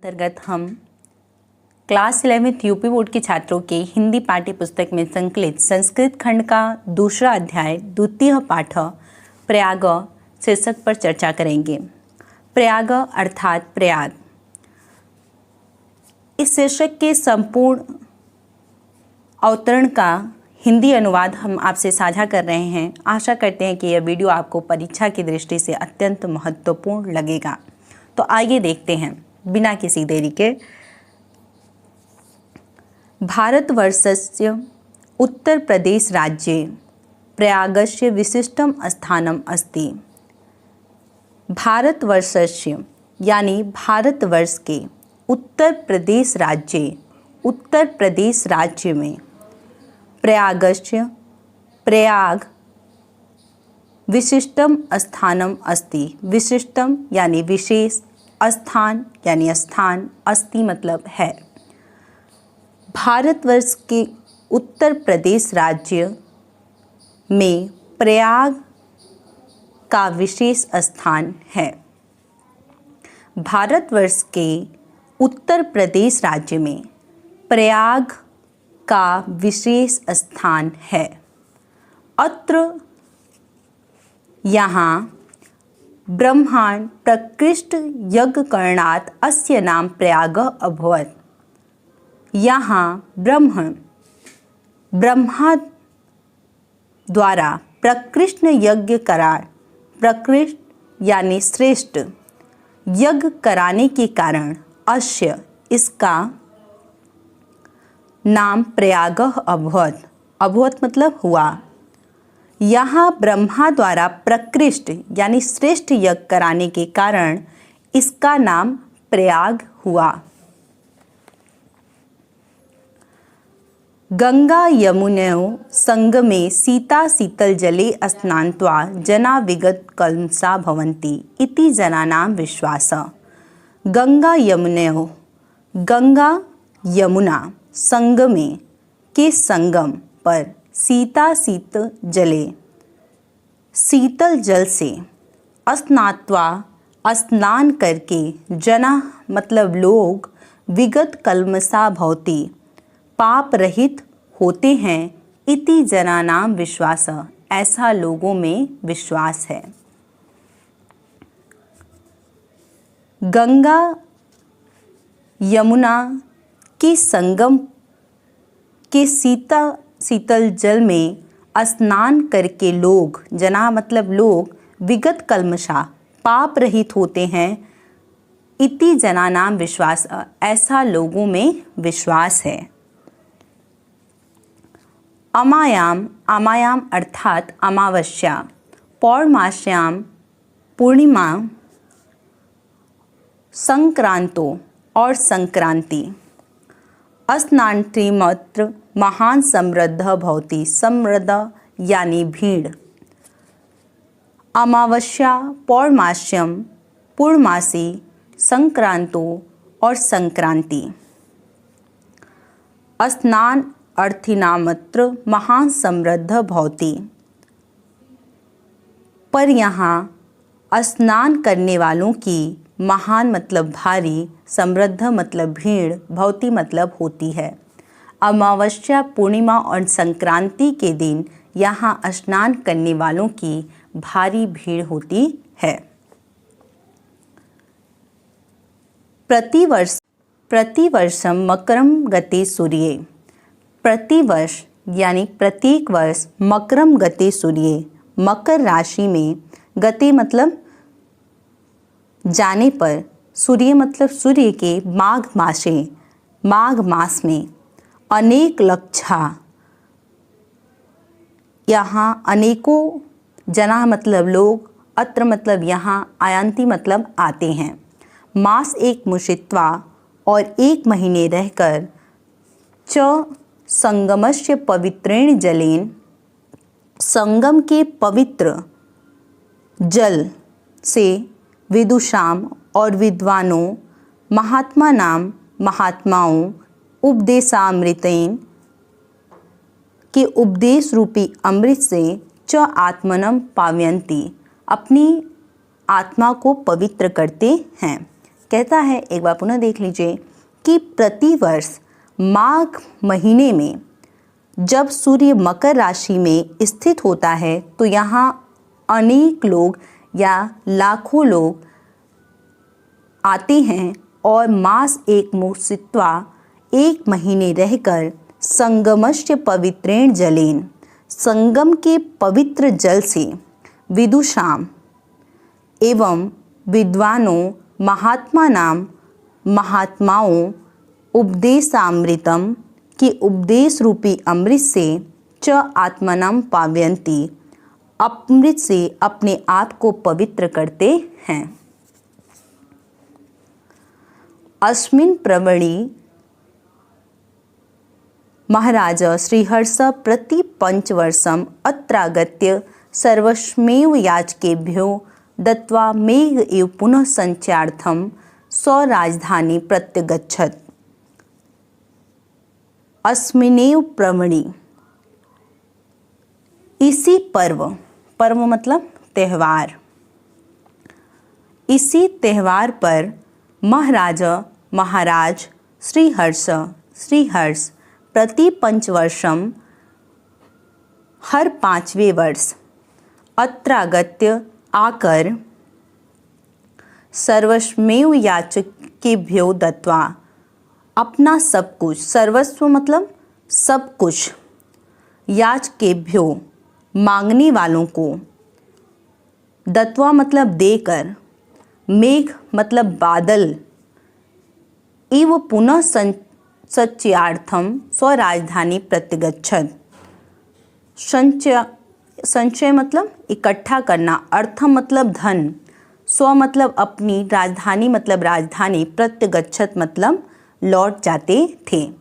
अंतर्गत हम class 11th UP board के छात्रों के हिंदी पाठ्य पुस्तक में संकलित संस्कृत खंड का दूसरा अध्याय द्वितीय पाठ प्रयाग शीर्षक पर चर्चा करेंगे। प्रयाग अर्थात प्रयाग। इस शीर्षक के संपूर्ण अवतरण का हिंदी अनुवाद हम आपसे साझा कर रहे हैं। आशा करते हैं कि यह वीडियो आपको परीक्षा की दृष्टि से अत्यंत महत्वपूर्ण लगेगा। तो आइए देखते हैं बिना किसी देरी के। भारतवर्षस्य उत्तर प्रदेश राज्ये प्रयागस्य विशिष्टं स्थानम् अस्ति। भारतवर्षस्य यानी भारतवर्ष के उत्तर प्रदेश राज्य में प्रयागस्य प्रयाग विशिष्टम स्थानम अस्ति। विशिष्टम यानी विशेष, स्थान यानी स्थान, अस्ति मतलब है। भारतवर्ष के उत्तर प्रदेश राज्य में प्रयाग का विशेष स्थान है। भारतवर्ष के उत्तर प्रदेश राज्य में प्रयाग का विशेष स्थान है। अत्र यहाँ ब्रह्मांड प्रकृष्ट यज्ञ करणात् अस्य नाम प्रयाग अभवत्। यहाँ ब्रह्मा द्वारा प्रकृष्ट यज्ञ करा, प्रकृष्ट यानी श्रेष्ठ यज्ञ कराने के कारण अस्य इसका नाम प्रयाग अभवत्। अभवत् मतलब हुआ। यहाँ ब्रह्मा द्वारा प्रकृष्ट यानी श्रेष्ठ यज्ञ कराने के कारण इसका नाम प्रयाग हुआ। गंगा यमुनयोः संगमे सीता शीतल जले स्नात्वा जना विगत कल्मषा भवन्ति इति जनानां विश्वासः। गंगा यमुनयोः, गंगा यमुना संगमे के संगम पर सीता शीतल जले शीतल जल से स्नात्वा स्नान करके जना मतलब लोग विगत कल्मषा भवति पाप रहित होते हैं। इति जनानां विश्वास ऐसा लोगों में विश्वास है। गंगा यमुना के संगम के शीतल जल में स्नान करके लोग, जना मतलब लोग, विगत कल्मषा पाप रहित होते हैं। इति जनानां विश्वास ऐसा लोगों में विश्वास है। अमायाम, अमायाम अर्थात अमावस्या, पौर्णमास्याम पूर्णिमा, संक्रांतो और संक्रांति, स्नानत्रिमत्र महान समृद्ध भवति। समृद्ध यानी भीड़। अमावस्या, पौर्णमास्यम पूर्णमासी, संक्रांतो और संक्रांति। स्नान अर्थिनामत्र महान समृद्ध भवति। पर यहाँ स्नान करने वालों की महान मतलब भारी, समृद्ध मतलब भीड़, भवति मतलब होती है। अमावस्या, पूर्णिमा और संक्रांति के दिन यहाँ स्नान करने वालों की भारी भीड़ होती है। प्रतिवर्षम मकरम गते सूर्ये। प्रतिवर्ष यानी प्रत्येक वर्ष मकरम गते सूर्ये, मकर राशि में, गते मतलब जाने पर, सूर्य मतलब सूर्य के, माघ मास में अनेक लक्षा, यहाँ अनेकों, जना मतलब लोग, अत्र मतलब यहाँ, आयन्ति मतलब आते हैं। मास एक मुषित्वा और एक महीने रहकर, च संगमस्य पवित्रेण जलेन संगम के पवित्र जल से विदुषाम और विद्वानों, महात्माओं उपदेशामृतेन के उपदेश रूपी अमृत से च आत्मनम पावयन्ति अपनी आत्मा को पवित्र करते हैं। कहता है, एक बार पुनः देख लीजिए, कि प्रतिवर्ष माघ महीने में जब सूर्य मकर राशि में स्थित होता है तो यहाँ अनेक लोग या लाखों लोग आते हैं और मास एक मुसित्वा एक महीने रहकर संगमस्य पवित्रेण जलेन, संगम के पवित्र जल से विदुषाम एवं विद्वानों महात्माओं उपदेशामृतम के उपदेश रूपी अमृत से च आत्मनाम पावयंती, अमृत से अपने आप को पवित्र करते हैं। अस्मिन् प्रवणि महाराज श्रीहर्ष प्रति पंचवर्षम अत्रागत्य सर्वस्मेव याचकेभ्यो दत्वा मेघ एव पुनः संचार्थम स्वराजधानी प्रत्यगच्छत्। अस्मिनेव प्रवणि, इसी पर्व मतलब त्यौहार, इसी त्यौहार पर महाराज श्रीहर्ष प्रति पंचवर्षम हर 5वें वर्ष अत्रागत्य आकर सर्वस्मेव याचकेभ्यो दत्वा, अपना सब कुछ, सर्वस्व मतलब सब कुछ, याचकेभ्यो मांगने वालों को, दत्वा मतलब देकर, मेघ मतलब बादल, एव पुनः संचयार्थम स्वराजधानी प्रत्यगच्छत्। संचय मतलब इकट्ठा करना, अर्थम मतलब धन, स्व मतलब अपनी, राजधानी मतलब राजधानी, प्रत्यगच्छत् मतलब लौट जाते थे।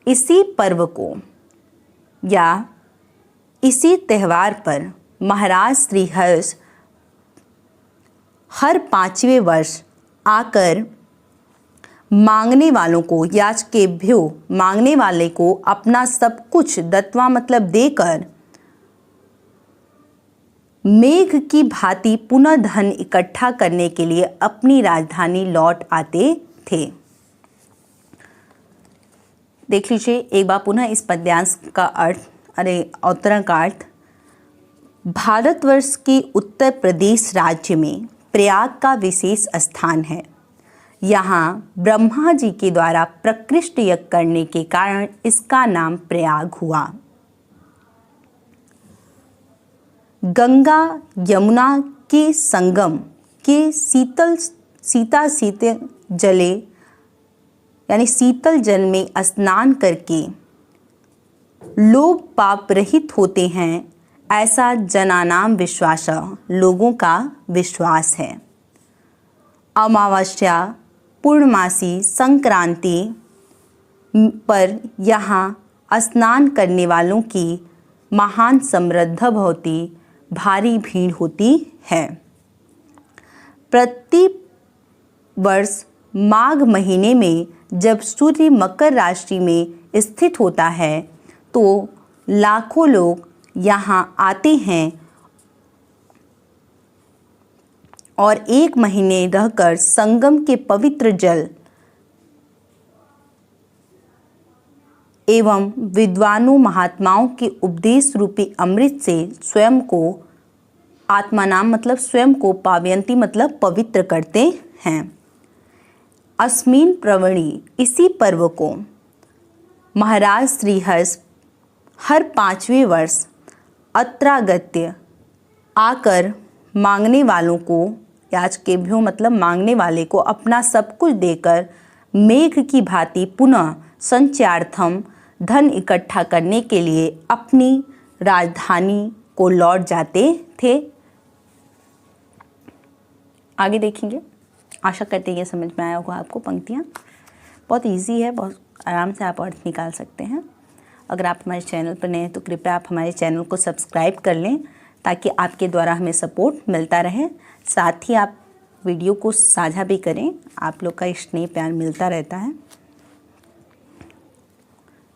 इसी पर्व को या इसी त्यौहार पर महाराज श्रीहर्ष हर 5वें वर्ष आकर मांगने वालों को, याचकेभ्यो मांगने वाले को अपना सब कुछ, दत्वा मतलब देकर, मेघ की भांति पुनः धन इकट्ठा करने के लिए अपनी राजधानी लौट आते थे। देख लीजिए एक बार पुनः इस पद्यांश का अवतरण का अर्थ। भारतवर्ष के उत्तर प्रदेश राज्य में प्रयाग का विशेष स्थान है। यहाँ ब्रह्मा जी के द्वारा प्रकृष्ट यज्ञ करने के कारण इसका नाम प्रयाग हुआ। गंगा यमुना के संगम के शीतल जले यानी शीतल जल में स्नान करके लोग पाप रहित होते हैं, ऐसा जनानाम विश्वास, लोगों का विश्वास है। अमावस्या, पूर्णमासी, संक्रांति पर यहाँ स्नान करने वालों की महान समृद्ध भवती भारी भीड़ होती है। प्रति वर्ष माघ महीने में जब सूर्य मकर राशि में स्थित होता है तो लाखों लोग यहाँ आते हैं और एक महीने रहकर संगम के पवित्र जल एवं विद्वानों महात्माओं के उपदेश रूपी अमृत से स्वयं को, आत्मानाम मतलब स्वयं को, पावयंती मतलब पवित्र करते हैं। अस्मिन् प्रवणि, इसी पर्व को महाराज श्रीहर्ष हर 5वें वर्ष अत्रागत्य आकर मांगने वालों को, याचकेभ्यो मतलब मांगने वाले को, अपना सब कुछ देकर मेघ की भांति पुनः संचयार्थम धन इकट्ठा करने के लिए अपनी राजधानी को लौट जाते थे। आगे देखेंगे। आशा करते हैं ये समझ में आया होगा आपको। पंक्तियाँ बहुत इजी है, बहुत आराम से आप अर्थ निकाल सकते हैं। अगर आप हमारे चैनल पर नए हैं तो कृपया आप हमारे चैनल को सब्सक्राइब कर लें ताकि आपके द्वारा हमें सपोर्ट मिलता रहे। साथ ही आप वीडियो को साझा भी करें, आप लोग का स्नेह प्यार मिलता रहता है।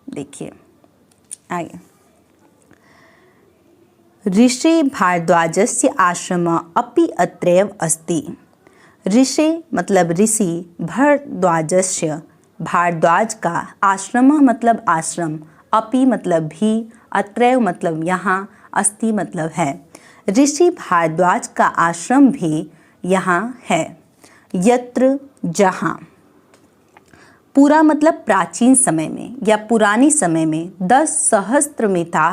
देखिए आगे। ऋषि भारद्वाजस्य आश्रम अपि अत्रैव अस्ति। ऋषि मतलब ऋषि, भारद्वाजस्य भारद्वाज का, आश्रम मतलब आश्रम, अपि मतलब भी, अत्रैव मतलब यहाँ, अस्ति मतलब है। ऋषि भारद्वाज का आश्रम भी यहाँ है। यत्र जहाँ, पूरा मतलब प्राचीन समय में या पुरानी समय में, 10 सहस्त्रमिता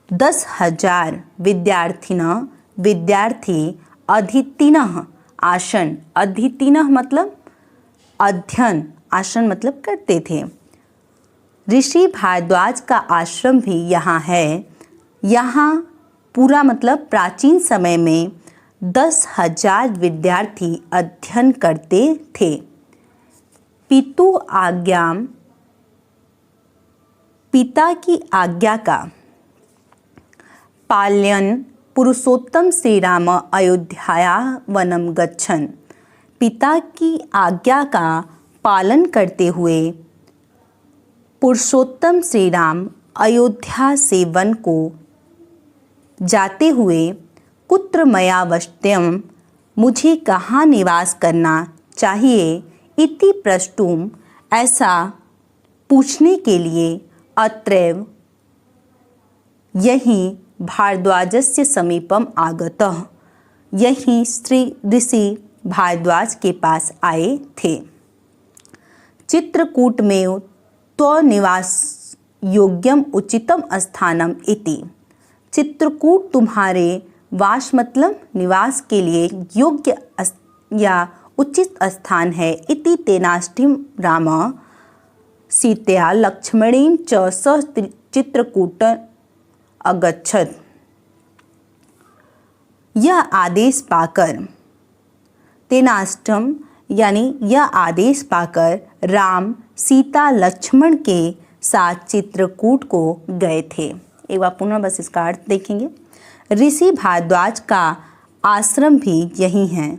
10,000 विद्यार्थिनः विद्यार्थी, अधीतिनः आसन, अधीतिनः मतलब अध्ययन, आसन मतलब करते थे। ऋषि भारद्वाज का आश्रम भी यहाँ है। यहाँ पूरा मतलब प्राचीन समय में 10,000 विद्यार्थी अध्ययन करते थे। पितु आज्ञाम, पिता की आज्ञा का, पाल्यन पुरुषोत्तम श्री राम अयोध्या वनम गच्छन, पिता की आज्ञा का पालन करते हुए पुरुषोत्तम श्री राम अयोध्या से वन को जाते हुए, कुत्र मया वष्ट्यम, मुझे कहाँ निवास करना चाहिए, इति प्रष्टुम, ऐसा पूछने के लिए, अत्रैव यहीं, भारद्वाजस्य समीपम आगतः, यहीं श्री ऋषि भारद्वाज के पास आए थे। चित्रकूट में त्वनिवास योग्यम उचितम स्थानम इति, चित्रकूट तुम्हारे वास मतलब निवास के लिए योग्य या उचित स्थान है। इति तेनाष्टिम राम सीतया लक्ष्मणेन च सह चित्रकूट अगच्छत। यह आदेश पाकर, तेनाष्टम यानी यह आदेश पाकर राम सीता लक्ष्मण के साथ चित्रकूट को गए थे। एक बार पुनः बस इसका अर्थ देखेंगे। ऋषि भारद्वाज का आश्रम भी यही है।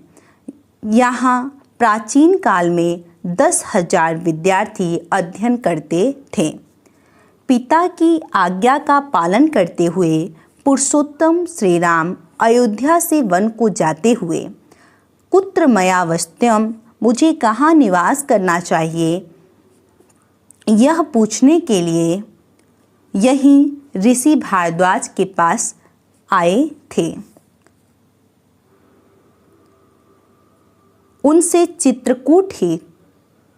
यहाँ प्राचीन काल में 10,000 विद्यार्थी अध्ययन करते थे। पिता की आज्ञा का पालन करते हुए पुरुषोत्तम श्री राम अयोध्या से वन को जाते हुए, कुत्र मया वष्ट्यम, मुझे कहाँ निवास करना चाहिए, यह पूछने के लिए यहीं ऋषि भारद्वाज के पास आए थे। उनसे चित्रकूट ही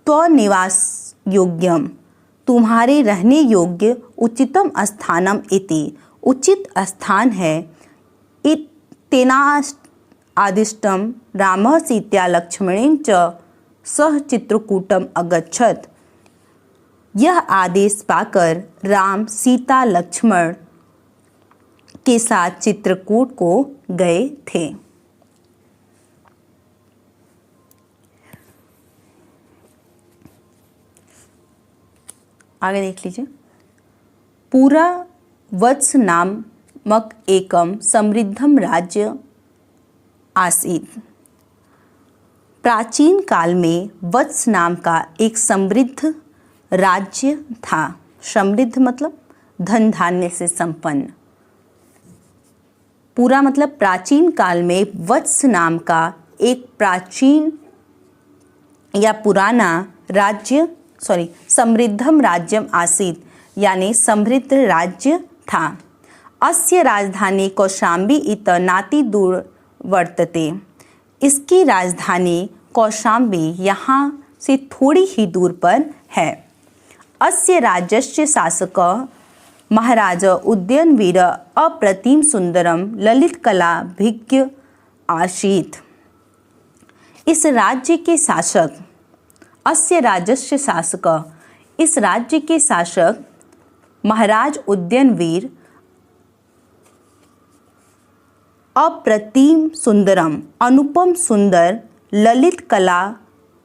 त्वनिवास योग्यम, तुम्हारे रहने योग्य, उचितम स्थानम इति, उचित स्थान है। तेना आदिष्टम रामः सीता लक्ष्मणेन च सह चित्रकूटम अगच्छत। यह आदेश पाकर राम सीता लक्ष्मण के साथ चित्रकूट को गए थे। आगे देख लीजिए। पूरा वत्स नामक एकम समृद्धम राज्य आसीत। प्राचीन काल में वत्स नाम का एक समृद्ध राज्य था। समृद्ध मतलब धन धान्य से संपन्न। पूरा मतलब प्राचीन काल में वत्स नाम का एक प्राचीन या पुराना राज्य समृद्धम राज्यम आसीत, यानी समृद्ध राज्य था। अस्य राजधानी कौशाम्बी इत नाति दूर वर्तते। इसकी राजधानी कौशाम्बी यहाँ से थोड़ी ही दूर पर है। अस्य राज्यस्य शासक महाराज उदयनवीर अप्रतिम सुंदरम ललित कला भिज्ञ आसीत। इस राज्य के शासक, अस्य राज्यस्य शासक, इस राज्य के शासक महाराज उदयनवीर अप्रतिम सुंदरम, अनुपम सुंदर, ललित कला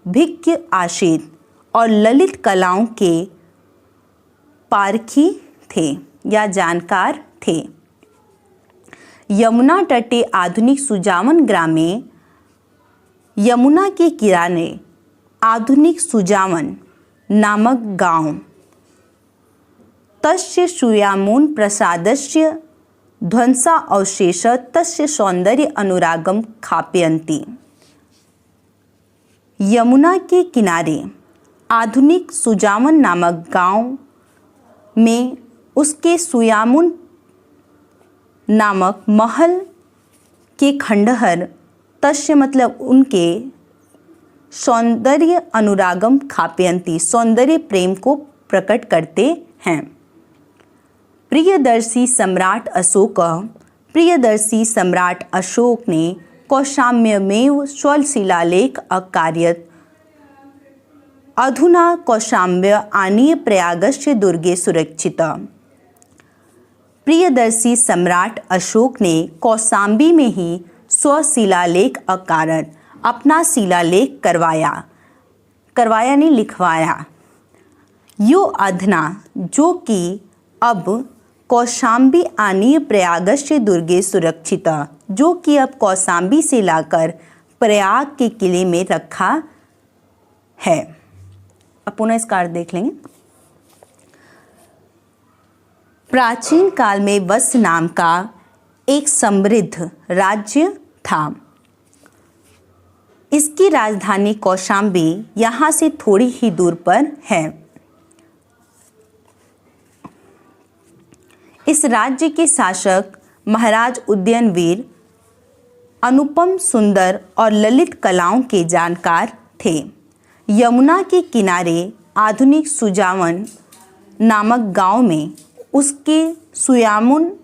भिज्ञ आसीत, और ललित कलाओं के पारखी थे या जानकार थे। यमुना तटे आधुनिक सुजावन ग्रामे, यमुना के किनारे आधुनिक सुजावन नामक गांव, तस्य सूर्यामून प्रसादस्य ध्वंसा अवशेष तस्य सौंदर्य अनुरागम खापयन्ति। यमुना के किनारे आधुनिक सुजावन नामक गांव में उसके सुयामुन नामक महल के खंडहर तस्य मतलब उनके सौंदर्य अनुरागम खापयंती सौंदर्य प्रेम को प्रकट करते हैं। प्रियदर्शी सम्राट अशोक ने कौशाम्यमेव स्वशिलालेख अकार्यत अधुना कौशाम्य आनीय प्रयागस्य दुर्गे सुरक्षित। प्रियदर्शी सम्राट अशोक ने कौशाम्बी में ही स्वशिलालेख अकारण अपना शिलालेख करवाया ने लिखवाया। यो अधना जो कि अब कौशाम्बी आनीय प्रयागस्य दुर्गे सुरक्षित जो कि अब कौशाम्बी से लाकर प्रयाग के किले में रखा है। अब पुनः इसका अर्थ देख लेंगे। प्राचीन काल में वत्स नाम का एक समृद्ध राज्य था। इसकी राजधानी कौशाम्बी यहाँ से थोड़ी ही दूर पर है। इस राज्य के शासक महाराज उदयनवीर अनुपम सुंदर और ललित कलाओं के जानकार थे। यमुना के किनारे आधुनिक सुजावन नामक गांव में उसके सुयामुन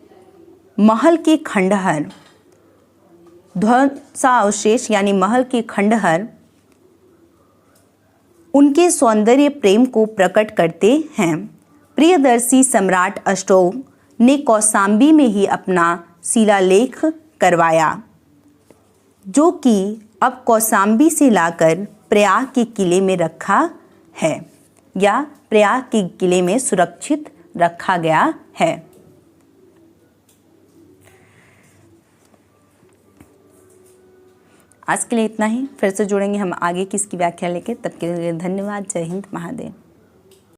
महल के खंडहर ध्वंसावशेष यानी महल के खंडहर उनके सौंदर्य प्रेम को प्रकट करते हैं। प्रियदर्शी सम्राट अशोक ने कौशाम्बी में ही अपना शिलालेख करवाया जो कि अब कौशाम्बी से लाकर प्रयाग के किले में रखा है या प्रयाग के किले में सुरक्षित रखा गया है। आज के लिए इतना ही। फिर से जुड़ेंगे हम आगे की इसकी व्याख्या लेके। तब के लिए धन्यवाद। जय हिंद महादेव।